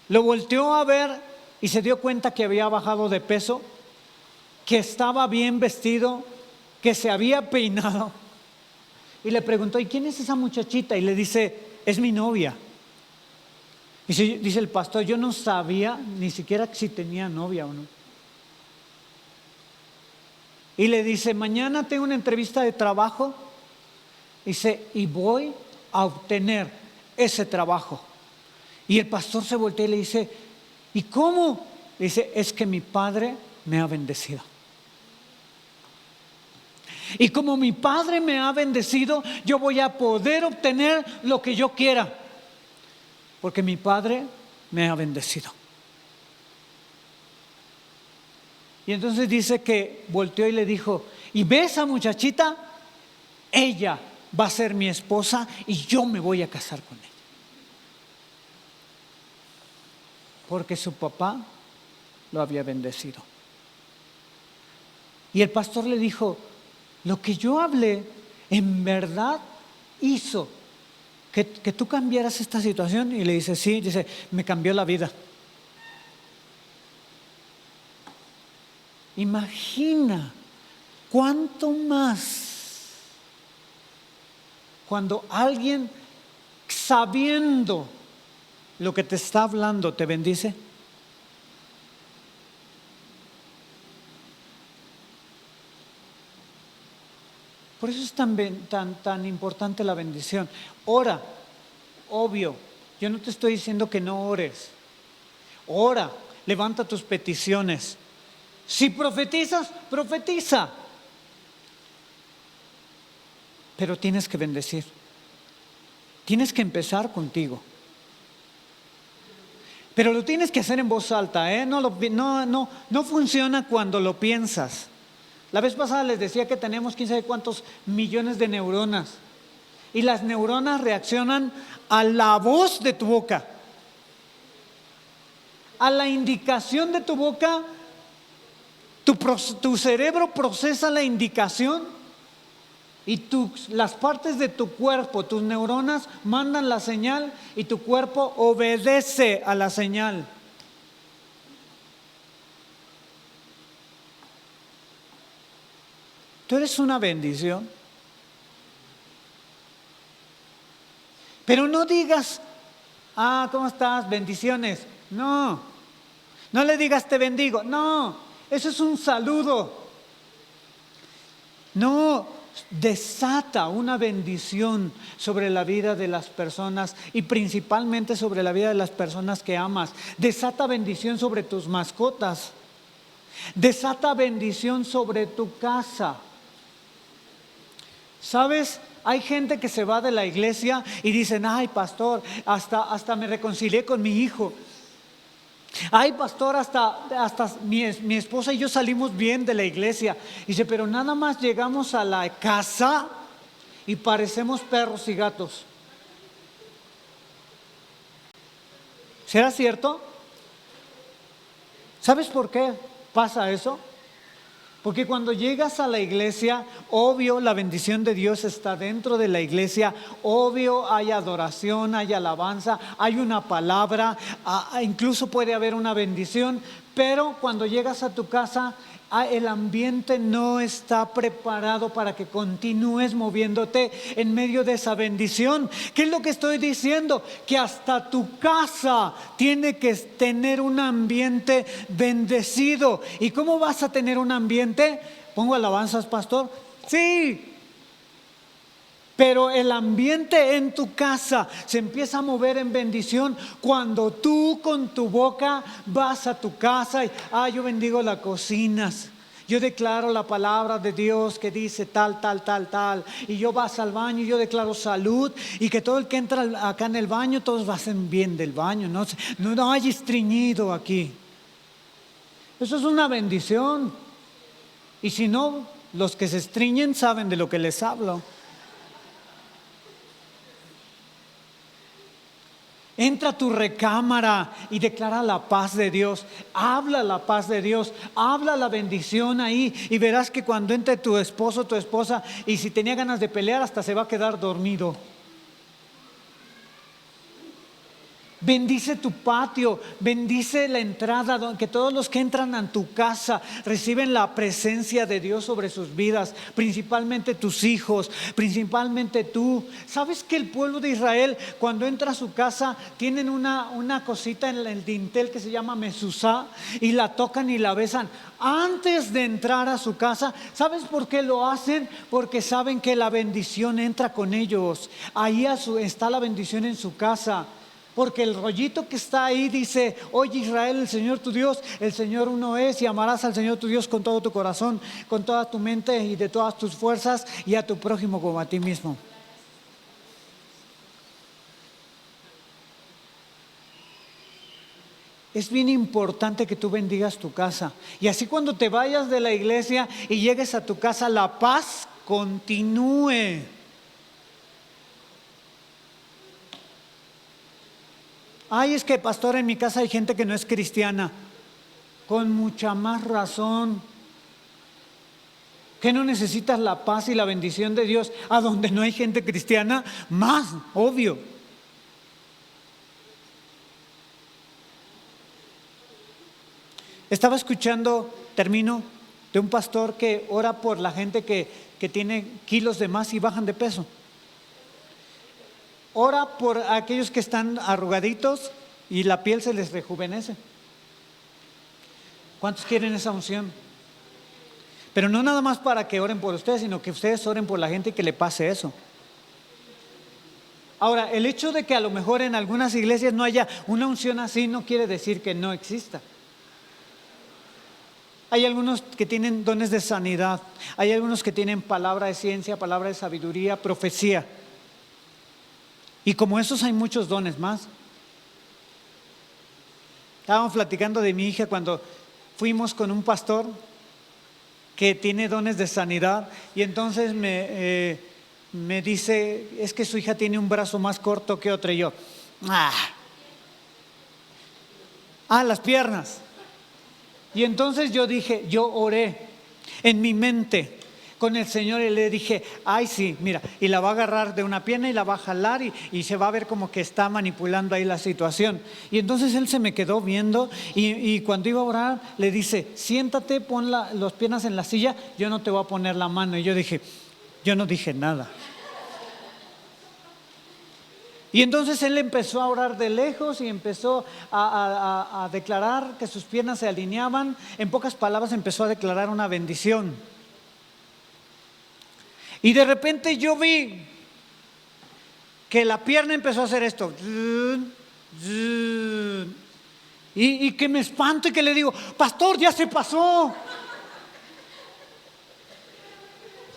Lo volteó a ver y se dio cuenta que había bajado de peso, que estaba bien vestido, que se había peinado. Y le preguntó: ¿y quién es esa muchachita? Y le dice: es mi novia. Y dice el pastor: yo no sabía ni siquiera si tenía novia o no. Y le dice: mañana tengo una entrevista de trabajo. Dice: y voy a obtener ese trabajo. Y el pastor se voltea y le dice: ¿y cómo? Le dice: es que mi padre me ha bendecido. Y como mi padre me ha bendecido, yo voy a poder obtener lo que yo quiera, porque mi padre me ha bendecido. Y entonces dice que volteó y le dijo: ¿y ves a esa muchachita? Ella va a ser mi esposa y yo me voy a casar con ella. Porque su papá lo había bendecido. Y el pastor le dijo: lo que yo hablé en verdad hizo que tú cambiaras esta situación. Y le dice: sí. Dice: me cambió la vida. Imagina cuánto más cuando alguien, sabiendo lo que te está hablando, te bendice. Por eso es tan importante la bendición. Ora, obvio, yo no te estoy diciendo que no ores. Ora, levanta tus peticiones. Si profetizas, profetiza. Pero tienes que bendecir. Tienes que empezar contigo. Pero lo tienes que hacer en voz alta, ¿eh? No funciona cuando lo piensas. La vez pasada les decía que tenemos quién sabe cuántos millones de neuronas. Y las neuronas reaccionan a la voz de tu boca. A la indicación de tu boca, tu cerebro procesa la indicación y las partes de tu cuerpo, tus neuronas mandan la señal y tu cuerpo obedece a la señal. Tú eres una bendición. Pero no digas, ¿cómo estás? Bendiciones. No le digas te bendigo. No, eso es un saludo. No, desata una bendición sobre la vida de las personas y principalmente sobre la vida de las personas que amas. Desata bendición sobre tus mascotas. Desata bendición sobre tu casa. ¿Sabes? Hay gente que se va de la iglesia y dicen, ay pastor, hasta me reconcilié con mi hijo. Ay pastor, hasta mi esposa y yo salimos bien de la iglesia. Dice, pero nada más llegamos a la casa y parecemos perros y gatos. ¿Será cierto? ¿Sabes por qué pasa eso? Porque cuando llegas a la iglesia, obvio la bendición de Dios está dentro de la iglesia, obvio hay adoración, hay alabanza, hay una palabra, incluso puede haber una bendición, pero cuando llegas a tu casa, el ambiente no está preparado para que continúes moviéndote en medio de esa bendición. ¿Qué es lo que estoy diciendo? Que hasta tu casa tiene que tener un ambiente bendecido. ¿Y cómo vas a tener un ambiente? ¿Pongo alabanzas, pastor? Sí. Pero el ambiente en tu casa se empieza a mover en bendición cuando tú con tu boca vas a tu casa y yo bendigo las cocinas. Yo declaro la palabra de Dios que dice tal. Y yo vas al baño y yo declaro salud. Y que todo el que entra acá en el baño, todos hacen bien del baño. No hay estreñido aquí. Eso es una bendición. Y si no, los que se estreñen saben de lo que les hablo. Entra a tu recámara y declara la paz de Dios. Habla la paz de Dios. Habla la bendición ahí. Y verás que cuando entre tu esposo o tu esposa, y si tenía ganas de pelear, hasta se va a quedar dormido. Bendice tu patio, bendice la entrada, que todos los que entran a tu casa reciben la presencia de Dios sobre sus vidas, principalmente tus hijos, principalmente tú. ¿Sabes que el pueblo de Israel cuando entra a su casa tienen una cosita en el dintel que se llama mezuzá y la tocan y la besan antes de entrar a su casa? ¿Sabes por qué lo hacen? Porque saben que la bendición entra con ellos. Ahí está la bendición en su casa. Porque el rollito que está ahí dice, oye Israel, el Señor tu Dios, el Señor uno es, y amarás al Señor tu Dios con todo tu corazón, con toda tu mente y de todas tus fuerzas, y a tu prójimo como a ti mismo. Es bien importante que tú bendigas tu casa. Y así cuando te vayas de la iglesia y llegues a tu casa, la paz continúe. Es que pastor, en mi casa hay gente que no es cristiana. Con mucha más razón. ¿Que no necesitas la paz y la bendición de Dios a donde no hay gente cristiana? Más, obvio. Estaba escuchando, termino, de un pastor que ora por la gente que tiene kilos de más y bajan de peso. Ora por aquellos que están arrugaditos y la piel se les rejuvenece. ¿Cuántos quieren esa unción? Pero no nada más para que oren por ustedes, sino que ustedes oren por la gente y que le pase eso. Ahora, el hecho de que a lo mejor en algunas iglesias no haya una unción así no quiere decir que no exista. Hay algunos que tienen dones de sanidad, hay algunos que tienen palabra de ciencia, palabra de sabiduría, profecía. Y como esos hay muchos dones más. Estábamos platicando de mi hija cuando fuimos con un pastor que tiene dones de sanidad y entonces me dice, es que su hija tiene un brazo más corto que otro y yo, las piernas. Y entonces yo dije, yo oré en mi mente con el Señor y le dije, ay sí, mira, y la va a agarrar de una pierna y la va a jalar y se va a ver como que está manipulando ahí la situación. Y entonces él se me quedó viendo y cuando iba a orar le dice, siéntate, pon las piernas en la silla, yo no te voy a poner la mano. Y yo no dije nada. Y entonces él empezó a orar de lejos y empezó a declarar que sus piernas se alineaban. En pocas palabras empezó a declarar una bendición. Y de repente yo vi que la pierna empezó a hacer esto. Y que me espanto y que le digo, pastor, ya se pasó.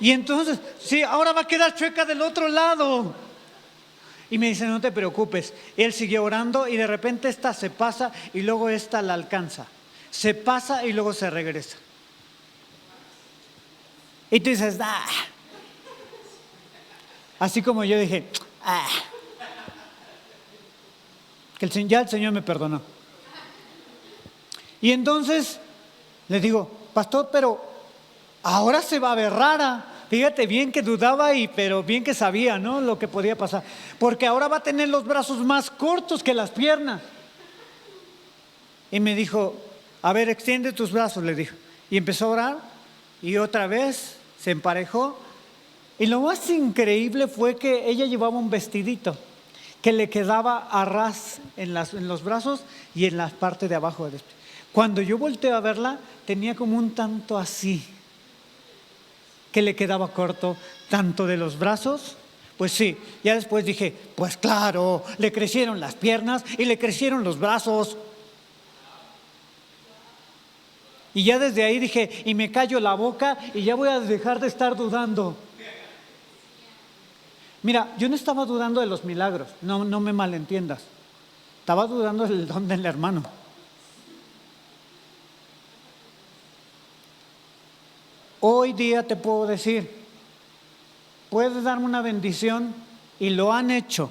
Y entonces, sí, ahora va a quedar chueca del otro lado. Y me dice, no te preocupes. Él siguió orando y de repente esta se pasa y luego esta la alcanza. Se pasa y luego se regresa. Y tú dices, así como yo dije, que ya el Señor me perdonó. Y entonces le digo, pastor, pero ahora se va a ver rara. Fíjate, bien que dudaba pero bien que sabía, ¿no? Lo que podía pasar. Porque ahora va a tener los brazos más cortos que las piernas. Y me dijo, a ver, extiende tus brazos, le dijo. Y empezó a orar y otra vez se emparejó. Y lo más increíble fue que ella llevaba un vestidito que le quedaba a ras en los brazos y en la parte de abajo del vestido. Cuando yo volteé a verla, tenía como un tanto así, que le quedaba corto, tanto de los brazos. Pues sí, ya después dije, pues claro, le crecieron las piernas y le crecieron los brazos. Y ya desde ahí dije, y me callo la boca y ya voy a dejar de estar dudando. Mira, yo no estaba dudando de los milagros, no me malentiendas. Estaba dudando del don del hermano. Hoy día te puedo decir, puedes darme una bendición y lo han hecho.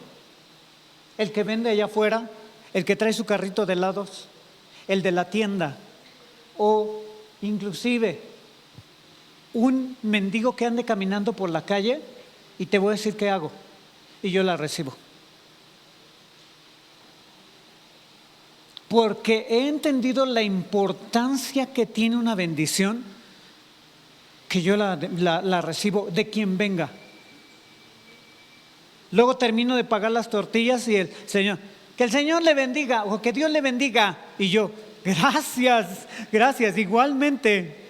El que vende allá afuera, el que trae su carrito de helados, el de la tienda o inclusive un mendigo que ande caminando por la calle y te voy a decir qué hago y yo la recibo. Porque he entendido la importancia que tiene una bendición, que yo la recibo de quien venga. Luego termino de pagar las tortillas y el Señor, que el Señor le bendiga o que Dios le bendiga. Y yo, gracias, igualmente.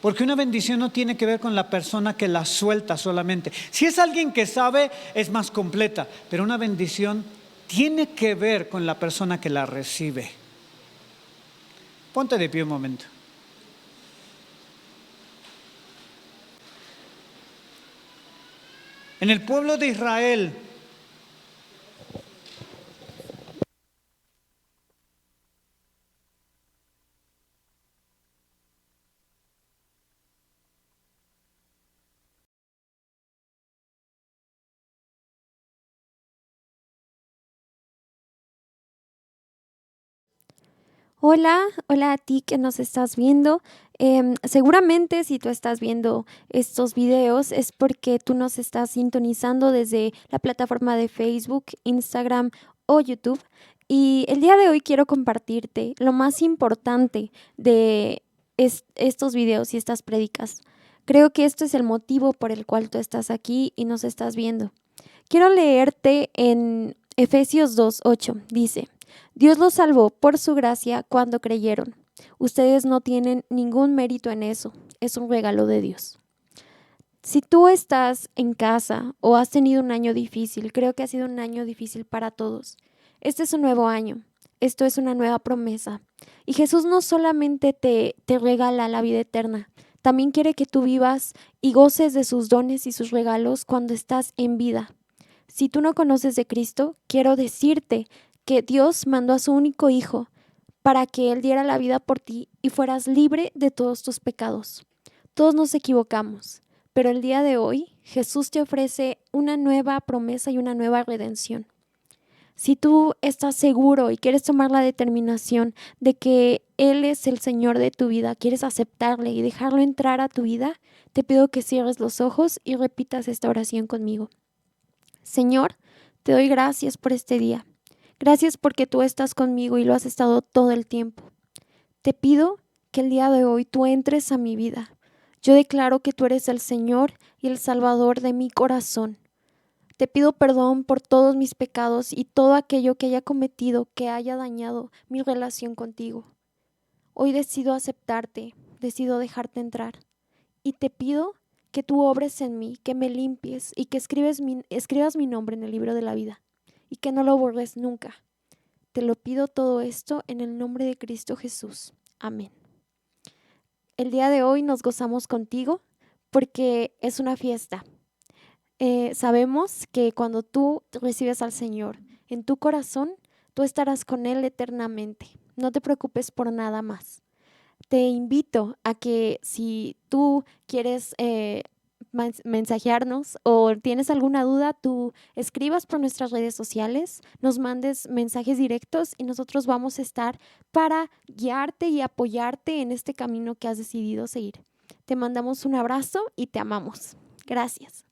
Porque una bendición no tiene que ver con la persona que la suelta solamente. Si es alguien que sabe, es más completa. Pero una bendición tiene que ver con la persona que la recibe. Ponte de pie un momento. En el pueblo de Israel, Hola a ti que nos estás viendo. Seguramente si tú estás viendo estos videos es porque tú nos estás sintonizando desde la plataforma de Facebook, Instagram o YouTube. Y el día de hoy quiero compartirte lo más importante de estos videos y estas prédicas. Creo que esto es el motivo por el cual tú estás aquí y nos estás viendo. Quiero leerte en Efesios 2:8. Dice: Dios los salvó por su gracia cuando creyeron. Ustedes no tienen ningún mérito en eso. Es un regalo de Dios. Si tú estás en casa o has tenido un año difícil, creo que ha sido un año difícil para todos. Este es un nuevo año. Esto es una nueva promesa. Y Jesús no solamente te regala la vida eterna, también quiere que tú vivas y goces de sus dones y sus regalos cuando estás en vida. Si tú no conoces de Cristo, quiero decirte que Dios mandó a su único Hijo para que Él diera la vida por ti y fueras libre de todos tus pecados. Todos nos equivocamos, pero el día de hoy Jesús te ofrece una nueva promesa y una nueva redención. Si tú estás seguro y quieres tomar la determinación de que Él es el Señor de tu vida, quieres aceptarle y dejarlo entrar a tu vida, te pido que cierres los ojos y repitas esta oración conmigo. Señor, te doy gracias por este día. Gracias porque tú estás conmigo y lo has estado todo el tiempo. Te pido que el día de hoy tú entres a mi vida. Yo declaro que tú eres el Señor y el Salvador de mi corazón. Te pido perdón por todos mis pecados y todo aquello que haya cometido que haya dañado mi relación contigo. Hoy decido aceptarte, decido dejarte entrar. Y te pido que tú obres en mí, que me limpies y que escribas mi nombre en el libro de la vida y que no lo borres nunca. Te lo pido todo esto en el nombre de Cristo Jesús. Amén. El día de hoy nos gozamos contigo porque es una fiesta. Sabemos que cuando tú recibes al Señor en tu corazón, tú estarás con Él eternamente. No te preocupes por nada más. Te invito a que si tú quieres mensajearnos o tienes alguna duda, tú escribas por nuestras redes sociales, nos mandes mensajes directos y nosotros vamos a estar para guiarte y apoyarte en este camino que has decidido seguir. Te mandamos un abrazo y te amamos. Gracias.